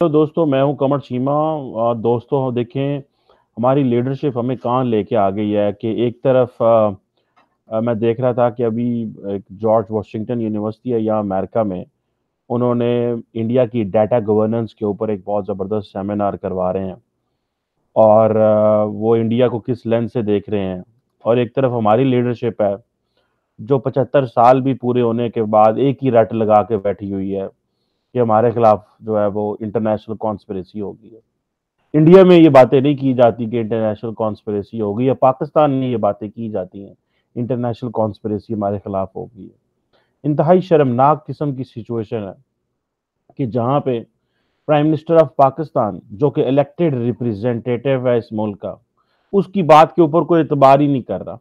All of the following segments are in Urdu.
تو دوستوں میں ہوں کمر چیمہ اور دوستوں دیکھیں ہماری لیڈرشپ ہمیں کہاں لے کے آ گئی ہے کہ ایک طرف میں دیکھ رہا تھا کہ ابھی ایک جارج واشنگٹن یونیورسٹی ہے یہاں امریکہ میں انہوں نے انڈیا کی ڈیٹا گورننس کے اوپر ایک بہت زبردست سیمینار کروا رہے ہیں اور وہ انڈیا کو کس لینس سے دیکھ رہے ہیں اور ایک طرف ہماری لیڈرشپ ہے جو 75 سال بھی پورے ہونے کے بعد ایک ہی رٹ لگا کے بیٹھی ہوئی ہے کہ ہمارے خلاف جو ہے وہ انٹرنیشنل کانسپریسی ہوگی ہے۔ انڈیا میں یہ باتیں نہیں کی جاتی کہ انٹرنیشنل کانسپریسی ہوگی یا پاکستان میں یہ باتیں کی جاتی ہیں انٹرنیشنل کانسپریسی ہمارے خلاف ہوگی ہے۔ انتہائی شرمناک قسم کی سچویشن ہے کہ جہاں پہ پرائم منسٹر آف پاکستان جو کہ الیکٹڈ ریپریزنٹیٹیو ہے اس ملک کا اس کی بات کے اوپر کوئی اعتبار ہی نہیں کر رہا۔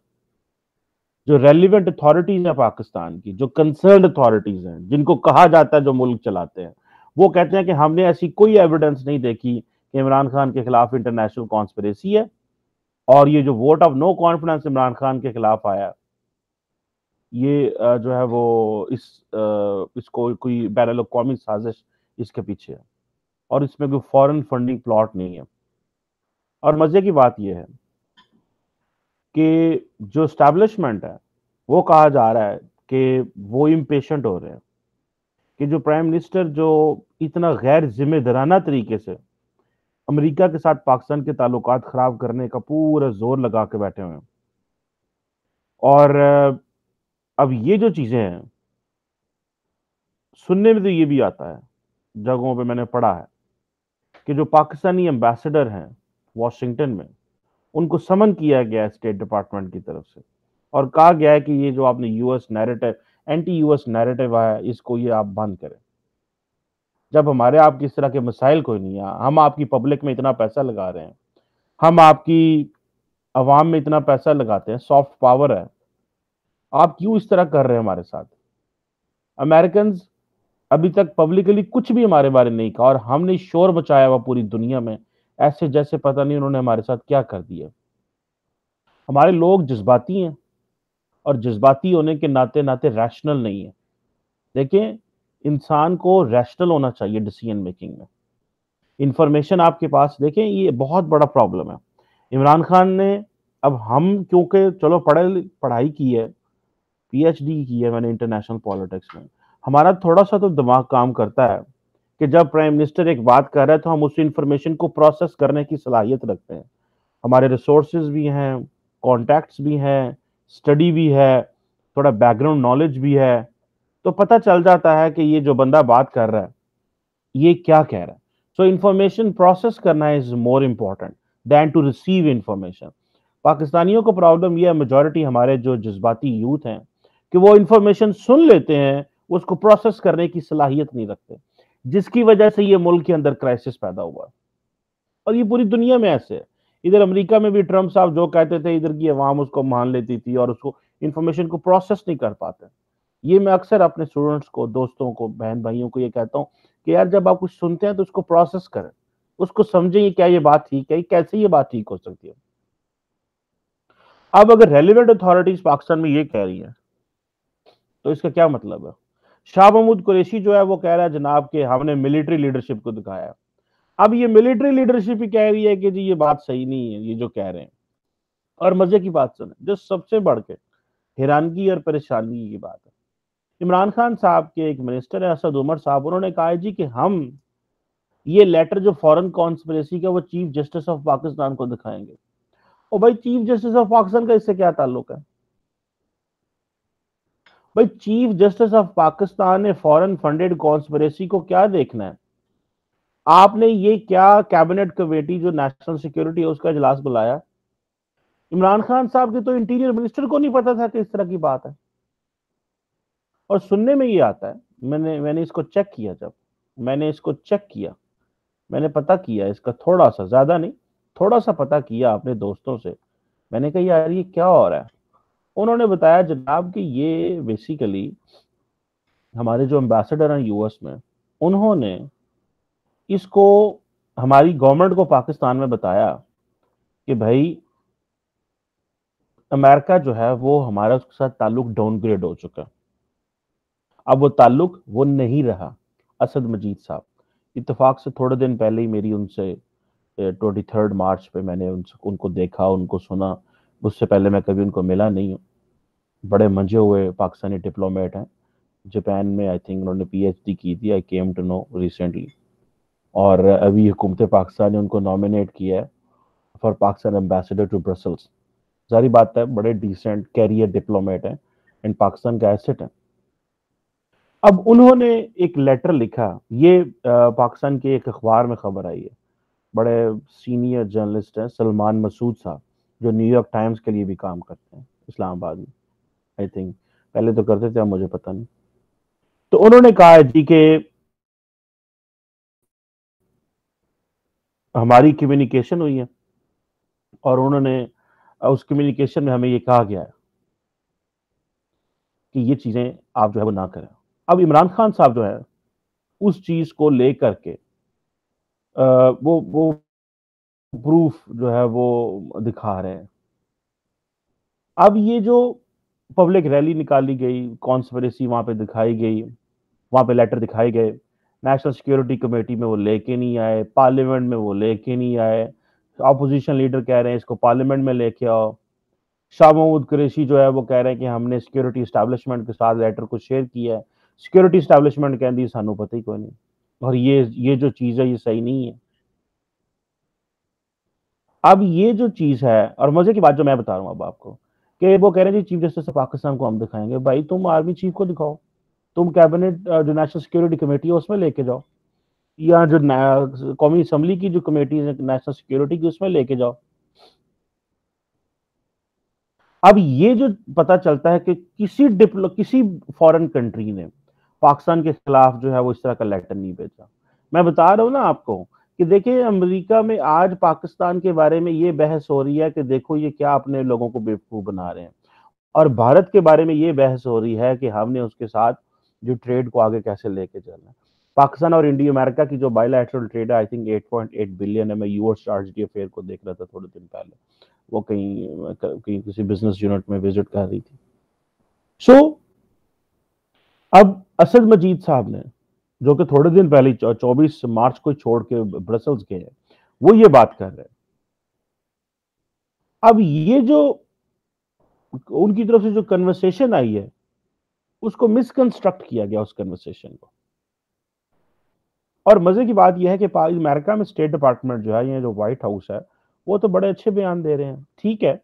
جو ریلیونٹ اتھارٹیز ہیں پاکستان کی جو کنسرنڈ اتھارٹیز ہیں جن کو کہا جاتا ہے جو ملک چلاتے ہیں وہ کہتے ہیں کہ ہم نے ایسی کوئی ایویڈنس نہیں دیکھی کہ عمران خان کے خلاف انٹرنیشنل کانسپریسی ہے اور یہ جو vote of no confidence Imran Khan کے خلاف آیا یہ جو ہے وہ اس کو کوئی بین الاقوامی سازش اس کے پیچھے ہے اور اس میں کوئی فورن فنڈنگ پلاٹ نہیں ہے۔ اور مزے کی بات یہ ہے کہ جو اسٹیبلشمنٹ ہے وہ کہا جا رہا ہے کہ وہ امپیشنٹ ہو رہے ہیں کہ جو پرائم منسٹر جو اتنا غیر ذمہ دارانہ طریقے سے امریکہ کے ساتھ پاکستان کے تعلقات خراب کرنے کا پورا زور لگا کے بیٹھے ہوئے ہیں اور اب یہ جو چیزیں ہیں سننے میں تو یہ بھی آتا ہے جگہوں پہ میں نے پڑھا ہے کہ جو پاکستانی ایمبیسڈر ہیں واشنگٹن میں ان کو سمن کیا گیا ہے اسٹیٹ ڈپارٹمنٹ کی طرف سے اور کہا گیا ہے کہ یہ جو آپ نے U S narrative anti U S narrative ہے اس کو یہ آپ بند کریں جب ہمارے آپ کی اس طرح کے مسائل کوئی نہیں ہے ہم آپ کی پبلک میں اتنا پیسہ لگا رہے ہیں ہم آپ کی عوام میں اتنا پیسہ لگاتے ہیں سافٹ پاور ہے آپ کیوں اس طرح کر رہے ہیں ہمارے ساتھ امریکنز ابھی تک پبلکلی کچھ بھی ہمارے بارے نہیں کہا اور ہم نے شور مچایا ہوا پوری دنیا میں ایسے جیسے پتہ نہیں انہوں نے ہمارے ساتھ کیا کر دیا۔ ہمارے لوگ جذباتی ہیں اور جذباتی ہونے کے ناطے ناطے ریشنل نہیں ہیں۔ دیکھیں انسان کو ریشنل ہونا چاہیے ڈیسیژن میکنگ میں۔ انفارمیشن آپ کے پاس دیکھیں یہ بہت بڑا پرابلم ہے۔ عمران خان نے اب ہم کیونکہ چلو پڑھائی کی ہے پی ایچ ڈی کی ہے میں نے انٹرنیشنل پالیٹکس میں ہمارا تھوڑا سا تو دماغ کام کرتا ہے کہ جب پرائم منسٹر ایک بات کر رہا ہے تو ہم اس انفارمیشن کو پروسیس کرنے کی صلاحیت رکھتے ہیں۔ ہمارے ریسورسز بھی ہیں کانٹیکٹس بھی ہیں اسٹڈی بھی ہے تھوڑا بیک گراؤنڈ نالج بھی ہے تو پتہ چل جاتا ہے کہ یہ جو بندہ بات کر رہا ہے یہ کیا کہہ رہا ہے۔ سو انفارمیشن پروسیس کرنا is more important than to receive information. پاکستانیوں کو پرابلم یہ ہے میجورٹی ہمارے جو جذباتی یوتھ ہیں کہ وہ انفارمیشن سن لیتے ہیں اس کو پروسیس کرنے کی صلاحیت نہیں رکھتے جس کی وجہ سے یہ ملک کے اندر کرائسس پیدا ہوا اور یہ پوری دنیا میں ایسے ہے۔ ادھر امریکہ میں بھی ٹرمپ صاحب جو کہتے تھے ادھر کی عوام اس کو مان لیتی تھی اور اس کو انفارمیشن کو پروسیس نہیں کر پاتے۔ یہ میں اکثر اپنے اسٹوڈنٹس کو دوستوں کو بہن بھائیوں کو یہ کہتا ہوں کہ یار جب آپ کچھ سنتے ہیں تو اس کو پروسیس کریں اس کو سمجھیں کیا یہ بات ٹھیک ہے کیسے یہ بات ٹھیک ہو سکتی ہے۔ اب اگر ریلیونٹ اتھارٹیز پاکستان میں یہ کہہ رہی ہیں تو اس کا کیا مطلب ہے؟ شاہ محمود قریشی جو ہے وہ کہہ رہا ہے جناب کہ ہم نے ملٹری لیڈرشپ کو دکھایا۔ اب یہ ملٹری لیڈرشپ ہی کہہ رہی ہے کہ جی یہ بات صحیح نہیں ہے یہ جو کہہ رہے ہیں۔ اور مزے کی بات سنیں جو سب سے بڑھ کے حیرانگی اور پریشانی کی بات ہے عمران خان صاحب کے ایک منسٹر ہے اسد عمر صاحب انہوں نے کہا جی کہ ہم یہ لیٹر جو فورن کانسپریسی کا وہ چیف جسٹس آف پاکستان کو دکھائیں گے۔ اور بھائی چیف جسٹس آف پاکستان کا اس سے کیا تعلق ہے؟ بھائی چیف جسٹس آف پاکستان نے فورن فنڈڈ کانسپریسی کو کیا دیکھنا ہے؟ آپ نے یہ کیا کیبنٹ کمیٹی جو نیشنل سیکیورٹی ہے اس کا اجلاس بلایا؟ عمران خان صاحب کے تو انٹیریئر منسٹر کو نہیں پتا تھا کہ اس طرح کی بات ہے۔ اور سننے میں یہ آتا ہے میں نے اس کو چیک کیا جب میں نے اس کو چیک کیا میں نے پتا کیا اس کا تھوڑا سا زیادہ نہیں تھوڑا سا پتا کیا اپنے دوستوں سے میں نے کہا یار یہ کیا ہو رہا ہے؟ انہوں نے بتایا جناب کہ یہ بیسیکلی ہمارے جو امبیسڈر ہیں یو ایس میں انہوں نے اس کو ہماری گورنمنٹ کو پاکستان میں بتایا کہ بھائی امریکہ جو ہے وہ ہمارا اس کے ساتھ تعلق ڈاؤن گریڈ ہو چکا اب وہ تعلق وہ نہیں رہا۔ اسد مجید صاحب اتفاق سے تھوڑے دن پہلے ہی میری ان سے 23 مارچ پہ میں نے ان کو دیکھا، ان کو سنا. اس سے پہلے میں کبھی ان کو ملا نہیں ہوں. بڑے منجے ہوئے پاکستانی ڈپلومیٹ ہیں. جاپان میں آئی تھنک انہوں نے پی ایچ ڈی کی تھی، I came to know recently. اور ابھی حکومت پاکستان نے ان کو نامینیٹ کیا ہے for Pakistan ambassador to Brussels. ظاہری بات ہے بڑے ڈیسنٹ کیریئر ڈپلومیٹ ہیں اینڈ پاکستان کا ایسٹ ہیں. اب انہوں نے ایک لیٹر لکھا، یہ پاکستان کے ایک اخبار میں خبر آئی ہے. بڑے سینئر جرنلسٹ ہیں سلمان مسعود صاحب، جو نیو یارک ٹائمز کے لیے بھی کام کرتے ہیں اسلام آباد میں. آئی تھنک پہلے تو کرتے تھے، اب مجھے پتہ نہیں. تو انہوں نے کہا جی کہ ہماری کمیونیکیشن ہوئی ہے اور انہوں نے اس کمیونیکیشن میں ہمیں یہ کہا گیا ہے کہ یہ چیزیں آپ جو ہے وہ نہ کریں. اب عمران خان صاحب جو ہے اس چیز کو لے کر کے وہ پروف جو ہے وہ دکھا رہے ہیں. اب یہ جو پبلک ریلی نکالی گئی، کانسپریسی وہاں پہ دکھائی گئی، وہاں پہ لیٹر دکھائے گئے، نیشنل سیکیورٹی کمیٹی میں وہ لے کے نہیں آئے، پارلیمنٹ میں وہ لے کے نہیں آئے. اپوزیشن لیڈر کہہ رہے ہیں اس کو پارلیمنٹ میں لے کے آؤ. شاہ محمود قریشی جو ہے وہ کہہ رہے ہیں کہ ہم نے سیکیورٹی اسٹیبلشمنٹ کے ساتھ لیٹر کو شیئر کیا ہے. سیکیورٹی اسٹیبلشمنٹ کہہ دی سانو پتہ ہی کوئی نہیں. اور یہ جو چیز ہے یہ صحیح نہیں ہے. اب یہ جو چیز ہے، اور مزے کی بات جو میں بتا رہا ہوں اب آپ کو، کہ وہ کہہ رہے ہیں جی چیف جسٹس پاکستان کو ہم دکھائیں گے. بھائی تم آرمی چیف کو دکھاؤ، تم کیبنٹ جو نیشنل سیکیورٹی کمیٹی ہے اس میں لے کے جاؤ، یا جو قومی اسمبلی کی جو کمیٹی ہے نیشنل سیکیورٹی کی اس میں لے کے جاؤ. اب یہ جو پتا چلتا ہے کہ کسی فورن کنٹری نے پاکستان کے خلاف جو ہے وہ اس طرح کا لیٹر نہیں بھیجا. میں بتا رہا ہوں نا آپ کو کہ دیکھیں امریکہ میں آج پاکستان کے بارے میں یہ بحث ہو رہی ہے کہ دیکھو یہ کیا اپنے لوگوں کو بیوقوف بنا رہے ہیں، اور بھارت کے بارے میں یہ بحث ہو رہی ہے کہ ہم نے اس کے ساتھ جو ٹریڈ کو آگے کیسے لے کے چلنا ہے. پاکستان اور انڈیا امریکہ کی جو بائی لیٹرل ٹریڈ ہے آئی تھنک 8.8 بلین ہے. میں U S charge D affair کو دیکھ رہا تھا تھوڑے دن پہلے، وہ کہیں کسی بزنس یونٹ میں وزٹ کر رہی تھی. سو اب اسد مجید صاحب نے، جو کہ تھوڑے دن پہلے 24 مارچ کو چھوڑ کے برسلز گئے ہیں، وہ یہ بات کر رہے ہیں. اب یہ جو ان کی طرف سے جو کنورسیشن آئی ہے اس کو مس کنسٹرکٹ کیا گیا اس کنورسیشن کو. اور مزے کی بات یہ ہے کہ امریکہ میں اسٹیٹ ڈپارٹمنٹ جو ہے، یہ جو وائٹ ہاؤس ہے، وہ تو بڑے اچھے بیان دے رہے ہیں. ٹھیک ہے،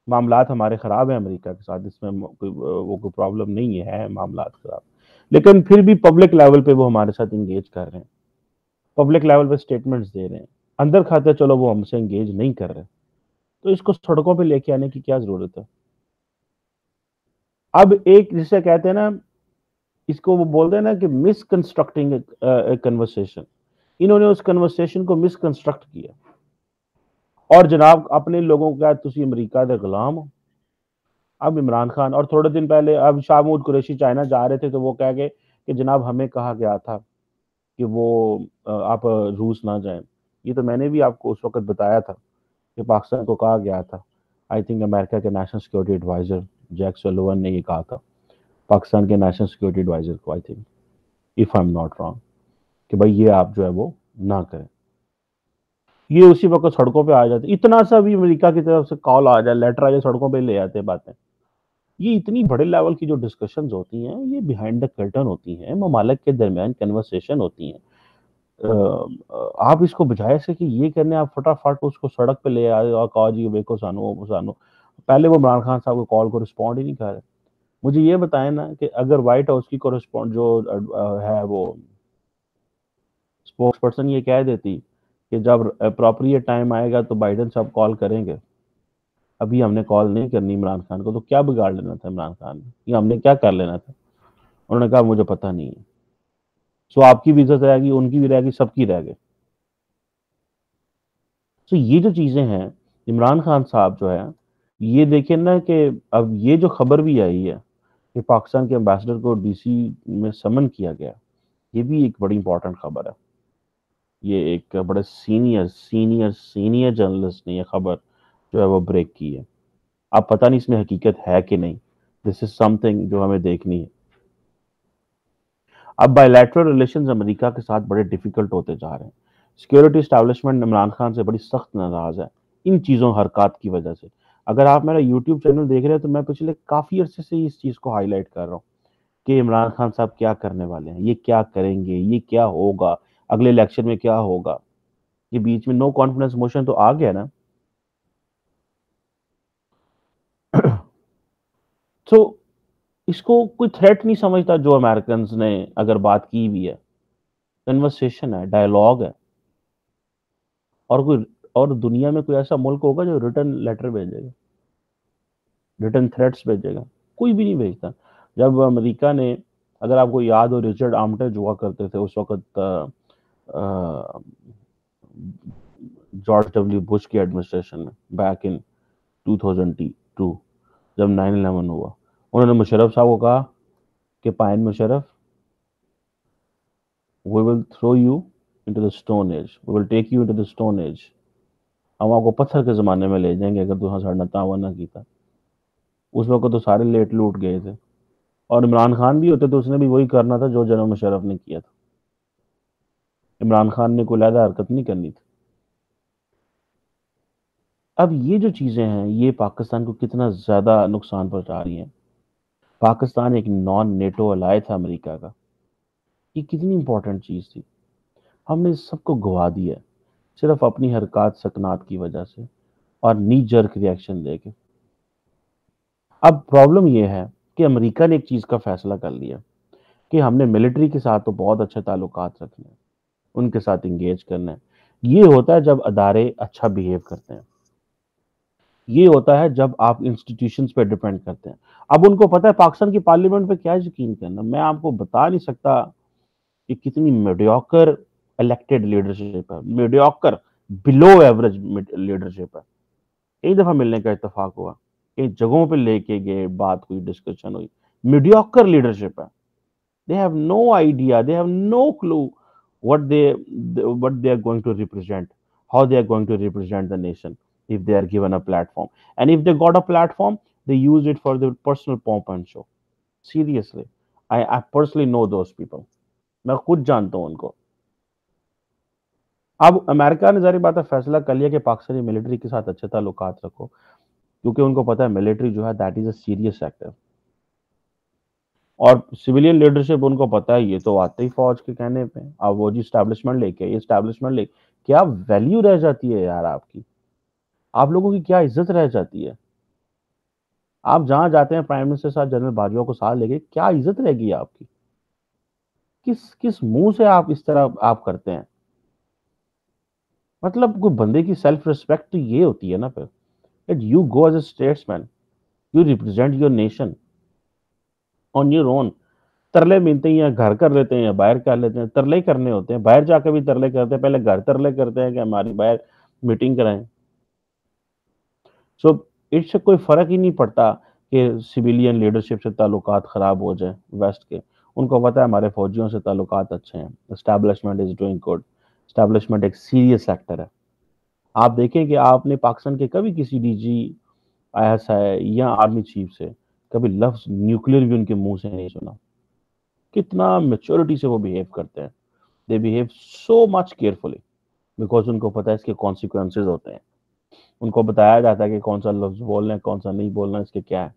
معاملات ہمارے خراب ہیں امریکہ کے ساتھ، اس میں وہ کوئی پرابلم نہیں ہے، معاملات خراب، لیکن پھر بھی پبلک لیول پہ وہ ہمارے ساتھ انگیج کر رہے ہیں، پبلک لیول پہ سٹیٹمنٹس دے رہے ہیں. اندر کھاتے چلو وہ ہم سے انگیج نہیں کر رہے، تو اس کو سڑکوں پہ لے کے آنے کی کیا ضرورت ہے؟ اب ایک جسے کہتے ہیں نا، اس کو وہ بولتے ہیں نا کہ مس کنسٹرکٹنگ کنورسیشن. انہوں نے اس کنورسیشن کو مس کنسٹرکٹ کیا اور جناب اپنے لوگوں کو کہا تسی امریکہ دے غلام ہو. اب عمران خان، اور تھوڑے دن پہلے اب شاہ محمود قریشی چائنا جا رہے تھے تو وہ کہہ گئے کہ جناب ہمیں کہا گیا تھا کہ وہ آپ روس نہ جائیں. یہ تو میں نے بھی آپ کو اس وقت بتایا تھا کہ پاکستان کو کہا گیا تھا. آئی تھنک امریکہ کے national security adviser Jake Sullivan نے یہ کہا تھا پاکستان کے نیشنل سیکورٹی ایڈوائزر کو، I think if I am not wrong, کہ بھائی یہ آپ جو ہے وہ نہ کریں. یہ اسی وقت سڑکوں پہ آ جاتے، اتنا سا بھی امریکہ کی طرف سے کال آ جائے، لیٹر آ جائے، سڑکوں پہ لے آتے باتیں. یہ اتنی بڑے لیول کی جو ڈسکشنز ہوتی ہیں یہ بیہائنڈ دا کرٹن ہوتی ہیں، ممالک کے درمیان کنورسیشن ہوتی ہیں. آپ اس کو بجائے سے کہ یہ کرنے آپ فٹافٹ اس کو سڑک پہ لے آئے اور کہا جی دیکھو سانو پہلے وہ عمران خان صاحب کو کال کو رسپونڈ ہی نہیں کر رہے. مجھے یہ بتائیں نا کہ اگر وائٹ ہاؤس کی کورسپونڈ جو ہے وہ اسپوکس پرسن یہ کہہ دیتی کہ جب اپروپریٹ ٹائم آئے گا تو بائیڈن صاحب کال کریں گے، ابھی ہم نے کال نہیں کرنی عمران خان کو، تو کیا بگاڑ لینا تھا عمران خان نے، یا ہم نے کیا کر لینا تھا؟ انہوں نے کہا مجھے پتہ نہیں ہے. سو آپ کی بھی عزت رہے گی، ان کی بھی رہے گی، سب کی رہ گئی. تو یہ جو چیزیں ہیں، عمران خان صاحب جو ہے یہ دیکھیں نا کہ اب یہ جو خبر بھی آئی ہے کہ پاکستان کے امبیسڈر کو ڈی سی میں سمن کیا گیا، یہ بھی ایک بڑی امپورٹنٹ خبر ہے. یہ ایک بڑے سینئر جرنلسٹ نے یہ خبر جو ہے وہ بریک کی ہے. اب پتہ نہیں اس میں حقیقت ہے کہ نہیں، دس از سم تھنگ جو ہمیں دیکھنی ہے. اب بائیلیٹرل ریلیشنز امریکہ کے ساتھ بڑے ڈیفیکلٹ ہوتے جا رہے ہیں. سیکیورٹی اسٹیبلشمنٹ عمران خان سے بڑی سخت ناراض ہے ان چیزوں حرکات کی وجہ سے. اگر آپ میرا یوٹیوب چینل دیکھ رہے ہیں تو میں پچھلے کافی عرصے سے اس چیز کو ہائی لائٹ کر رہا ہوں کہ عمران خان صاحب کیا کرنے والے ہیں, یہ کیا کریں گے, یہ کیا ہوگا, اگلے الیکشن میں کیا ہوگا. یہ بیچ میں نو کانفیڈنس موشن تو آ گیا نا. تو اس کو کوئی تھریٹ نہیں سمجھتا جو امریکنز نے اگر بات کی بھی ہے. کنورسیشن ہے, ڈائلاگ ہے. اور دنیا میں کوئی ایسا ملک ہوگا جو ریٹرن لیٹر بھیجے گا, ریٹرن تھریٹس بھیجے گا؟ کوئی بھی نہیں بھیجتا. جب امریکہ نے, اگر آپ کو یاد ہو, رچرڈ آمٹے ہوا کرتے تھے اس وقت جارج ڈبلیو بش کی ایڈمنسٹریشن میں, بیک ان 2002 جب 9/11 ہوا, انہوں نے مشرف صاحب کو کہا کہ pine Musharraf, we will throw you into the stone age, we will take you into the stone age. ہم آپ کو پتھر کے زمانے میں لے جائیں گے اگر تو ساڑھا تعاون نہ کیتا. اس وقت تو سارے لیٹ لوٹ گئے تھے, اور عمران خان بھی ہوتے تو اس نے بھی وہی کرنا تھا جو جنرل مشرف نے کیا تھا. عمران خان نے کوئی علیحدہ حرکت نہیں کرنی تھی. اب یہ جو چیزیں ہیں یہ پاکستان کو کتنا زیادہ نقصان پہنچا رہی ہیں. پاکستان ایک نان نیٹو الائے تھا امریکہ کا, یہ کتنی امپورٹنٹ چیز تھی. ہم نے اس سب کو گوا دیا صرف اپنی حرکات سکنات کی وجہ سے اور نی جرک ریئیکشن دے کے. اب پرابلم یہ ہے کہ امریکہ نے ایک چیز کا فیصلہ کر لیا کہ ہم نے ملٹری کے ساتھ تو بہت اچھے تعلقات رکھنے ہیں, ان کے ساتھ انگیج کرنا ہے. یہ ہوتا ہے جب ادارے اچھا بیہیو کرتے ہیں, یہ ہوتا ہے جب آپ انسٹیٹیوشنز پہ ڈیپینڈ کرتے ہیں. اب ان کو پتہ ہے پاکستان کی پارلیمنٹ پہ کیا یقین کرنا. میں آپ کو بتا نہیں سکتا کہ کتنی میڈیوکر الیکٹڈ لیڈرشپ ہے, میڈیوکر بلو ایوریج لیڈرشپ ہے. ایک دفعہ ملنے کا اتفاق ہوا, کئی جگہوں پہ لے کے گئے, بات ہوئی, ڈسکشن ہوئی, میڈیوکر لیڈرشپ ہے. they have no idea, they have no clue what they are going to represent, how they are going to represent the nation if they are given a platform. And if they got a platform, they use it for their personal pomp and show. Seriously, I personally know those people. میں خود جانتا ہوں ان کو. اب امریکہ نے ظاہر بات ہے فیصلہ کر لیا کہ پاکستانی ملٹری کے ساتھ اچھے تعلقات رکھو, کیونکہ ان کو پتا ہے ملٹری جو ہے that is a serious sector. اور سویلین لیڈرشپ ان کو پتا ہے یہ تو آتے ہی فوج کے کہنے پہ, اب وہ جی اسٹیبلشمنٹ لے کے, یہ اسٹیبلشمنٹ لے, کیا ویلیو رہ جاتی ہے یار آپ کی, آپ لوگوں کی کیا عزت رہ جاتی ہے. آپ جہاں جاتے ہیں پرائم منسٹر صاحب جنرل باجوہ کو ساتھ لے کے, کیا عزت رہ گی آپ کی, کس منہ سے آپ اس طرح آپ کرتے ہیں. مطلب کوئی بندے کی سیلف ریسپیکٹ تو یہ ہوتی ہے نا پھر, that you go as a statesman, you represent your nation on your own. ترلے ملتے ہیں یا گھر کر لیتے ہیں یا باہر کر لیتے ہیں, ترلے کرنے ہوتے ہیں, باہر جا کے بھی ترلے کرتے ہیں, پہلے گھر ترلے کرتے ہیں کہ ہماری باہر میٹنگ کرائیں. سو اس سے کوئی فرق ہی نہیں پڑتا کہ سویلین لیڈرشپ سے تعلقات خراب ہو جائیں ویسٹ کے. ان کو پتا ہے ہمارے فوجیوں سے تعلقات اچھے ہیں, establishment is doing good. Establishment ایک سیریس سیکٹر ہے. آپ دیکھیں کہ آپ نے پاکستان کے کبھی کسی ڈی جی ISI یا آرمی چیف سے کبھی لفظ نیوکلیر بھی ان کے منہ سے نہیں سنا. کتنا میچورٹی سے وہ بیہیو کرتے ہیں. They behave so much carefully because ان کو پتا ہے اس کے کانسیکوینسز ہوتے ہیں. ان کو بتایا جاتا ہے کہ کون سا لفظ بولنا ہے, کون سا نہیں بولنا, اس کے کیا ہے.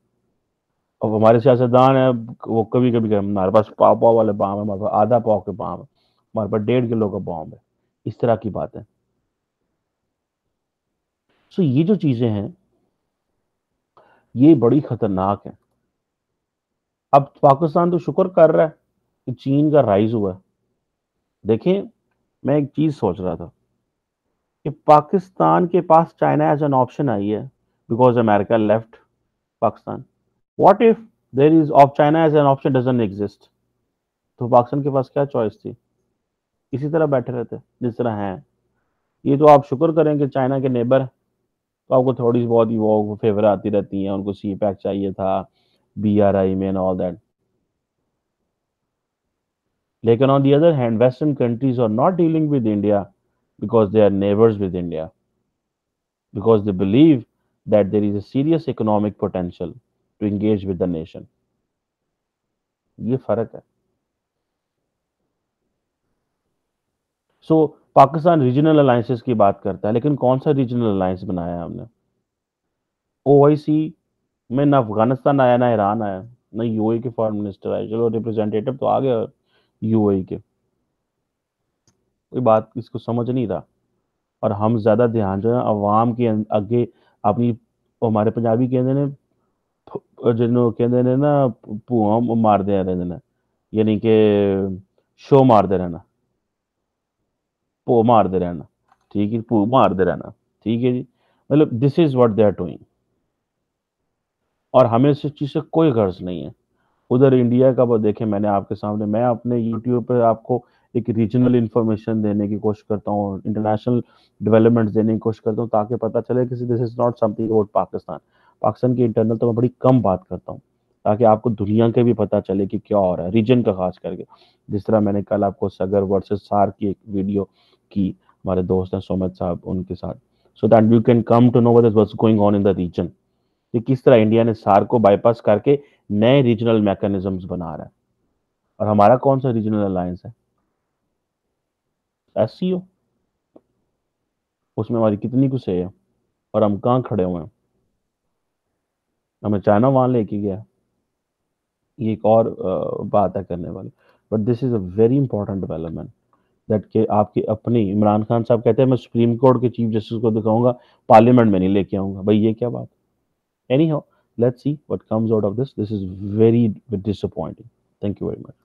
اب ہمارے سیاستدان ہیں وہ کبھی کبھی کہ ہمارے پاس پاؤ والے بام ہے, ہمارے پاس آدھا پاؤ کے بام ہے, ہمارے پاس 1.5 کلو کا بام ہے. اس طرح کی بات ہے. سو یہ جو چیزیں ہیں یہ بڑی خطرناک ہیں. اب پاکستان تو شکر کر رہا ہے کہ چین کا رائز ہوا ہے. دیکھیں میں ایک چیز سوچ رہا تھا کہ پاکستان کے پاس چائنا ایز این آپشن آئی ہے because America left Pakistan. What if there is of China as an option doesn't exist, تو پاکستان کے پاس کیا چوائس تھی؟ اسی طرح بیٹھے رہتے جس طرح ہیں. یہ تو آپ شکر کریں کہ چائنا کے نیبر تو آپ کو تھوڑی سی بہت ہی وہ فیور آتی رہتی ہیں, ان کو سی پیک چاہیے تھا, BRI میں and all that. لیکن on the other hand, Western countries are not dealing with India because they are neighbors with India, because they believe that there is a serious economic potential to engage with the nation. یہ فرق ہے. سو پاکستان ریجنل الائنسز کی بات کرتا ہے، لیکن کون سا ریجنل الائنس بنایا ہے ہم نے؟ او آئی سی میں نہ افغانستان آیا، نہ ایران آیا، نہ یو اے کے فارن منسٹر آئے. چلو ریپرزینٹیٹو تو آ گیا یو اے کے، کوئی بات اس کو سمجھ نہیں رہا. اور ہم زیادہ دھیان جو ہے عوام کے اگے اپنی، ہمارے پنجابی کہتے ہیں جنوں کہتے ہیں نا بھواں مار دے رہے ہیں، یعنی کہ شو مار دے رہنا، پو مار دے رہنا، ٹھیک ہے، پو مار دے رہنا، ٹھیک ہے جی. مطلب this is what they are doing. اور ہمیں اس چیز سے کوئی غرض نہیں ہے. ادھر انڈیا کا وہ دیکھیں، میں نے آپ کے سامنے، میں اپنے یوٹیوب پہ آپ کو ایک ریجنل انفارمیشن دینے کی کوشش کرتا ہوں، انٹرنیشنل ڈیولپمنٹ دینے کی کوشش کرتا ہوں، تاکہ پتہ چلے کہ this is not something about Pakistan. Pakistan کی انٹرنل تو میں بڑی کم بات کرتا ہوں، تاکہ آپ کو دنیا کے بھی پتہ چلے کہ کیا ہو رہا ہے ریجن کا، خاص کر کے. جس طرح میں نے کل آپ کو سگر ورسز سار کی ایک ویڈیو کی، ہمارے دوست ہیں سومت صاحب ان کے ساتھ، so that you can come to know what's going on in the region, کہ کس طرح انڈیا نے سار کو بائی پاس کر کے نئے ریجنل میکانزمز بنا رہا ہے. اور ہمارا کون سا ریجنل الائنس ہے؟ ایس سی او. اس میں ہماری کتنی کچھ ہے، اور ہم کہاں کھڑے ہوئے ہیں؟ ہمیں چائنا وہاں لے کے گیا. یہ ایک اور بات ہے کرنے والی. But this is a very important development that کہ آپ کی اپنی عمران خان صاحب کہتے ہیں میں سپریم کورٹ کے چیف جسٹس کو دکھاؤں گا، پارلیمنٹ میں نہیں لے کے آؤں گا. بھائی یہ کیا بات؟ Any how, let's see what comes out of this. This is very disappointing. Thank you very much.